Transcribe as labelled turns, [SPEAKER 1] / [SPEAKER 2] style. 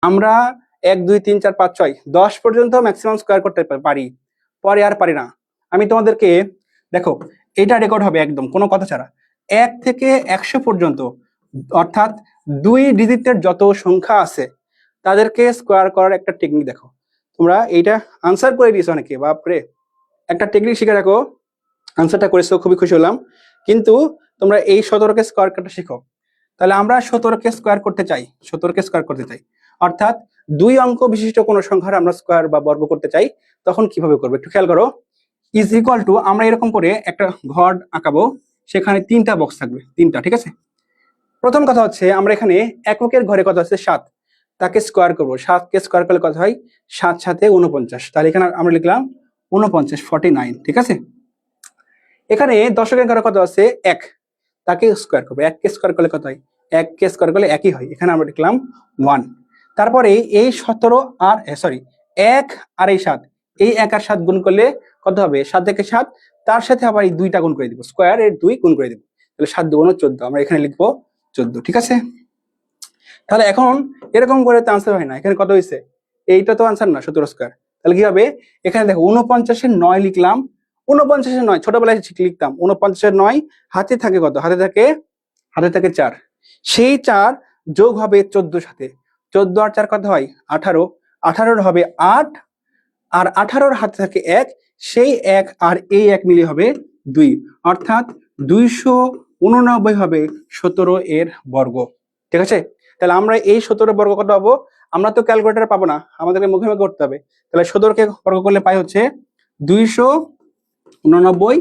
[SPEAKER 1] আমরা 1 2 3 4 5 6 10 পর্যন্ত maximum square করতে পারি, পরে আর পারি না। আমি তোমাদেরকে দেখো, এটা রেকর্ড হবে একদম কোনো কথা ছাড়া 1 থেকে 100 পর্যন্ত, অর্থাৎ 2 ডিজিটের যত সংখ্যা আছে তাদেরকে স্কোয়ার করার একটা টেকনিক দেখো। তোমরা এইটা আনসার করে দিয়েছো অনেকে, বাপরে, একটা টেকনিক শিখে রাখো। আনসারটা করেছো, খুবই খুশি হলাম। কিন্তু তোমরা এই 17কে স্কোয়ার করতে শিখো। তাহলে আমরা 17কে স্কোয়ার করতে চাই, 17কে স্কোয়ার করতে চাই, অর্থাৎ 2 অঙ্ক বিশিষ্ট কোনো সংখ্যার আমরা স্কোয়ার বা বর্গ করতে চাই, তখন কিভাবে করবো একটু খেয়াল করো। ইজ ইকুয়াল টু, আমরা এরকম করে একটা ঘর আঁকাবো, সেখানে 3টা বক্স থাকবে, 3টা, ঠিক আছে। প্রথম কথা হচ্ছে আমরা এখানে এককের ঘরে কত আছে 7, তাকে স্কোয়ার করবো। 7কে স্কোয়ার করলে কত হয়, 7 7 49, তাহলে এখানে আমরা লিখলাম 49, 49, ঠিক আছে। এখানে দশকের ঘরে কত আছে 1, তাকে স্কোয়ার করবো। 1কে স্কোয়ার করলে কত হয়, 1কে স্কোয়ার করলে 1ই হয়, এখানে আমরা লিখলাম 1। তারপরে এই 17 আর 1 আর এই 7, এই 1 আর 7 গুণ করলে কত হবে, 7 থেকে 7, তার সাথে আবার এই 2টা গুণ করে দিব, স্কোয়ার এর 2 গুণ করে দিব, তাহলে 7 2 14, আমরা এখানে লিখবো 14, ঠিক আছে। তাহলে এখন এরকম করে তো আনসার হয় না, এখানে কত হয়েছে, এইটা তো আনসার না 17 স্কোয়ার। তাহলে কি হবে, এখানে দেখো 49 এর 9 লিখলাম, 49 এর 9 ছোটবেলায় লিখতাম, 49 এর 9 হাতে থাকে কত, হাতে থাকে 4, সেই 4 যোগ হবে 14 সাথে, 14 আর 4 কত হয় 18, 18 হবে 8, আর 18 হাতে থাকে 1, সেই 1 আর এই 1 মিলে হবে 2, অর্থাৎ 289 হবে 17 এর বর্গ, ঠিক আছে। তাহলে আমরা এই 17 বর্গ কত পাবো, আমরা তো ক্যালকুলেটর পাবো না, আমাদেরকে মুখে মুখে করতে হবে। তাহলে 17কে বর্গ করলে পাই হচ্ছে 289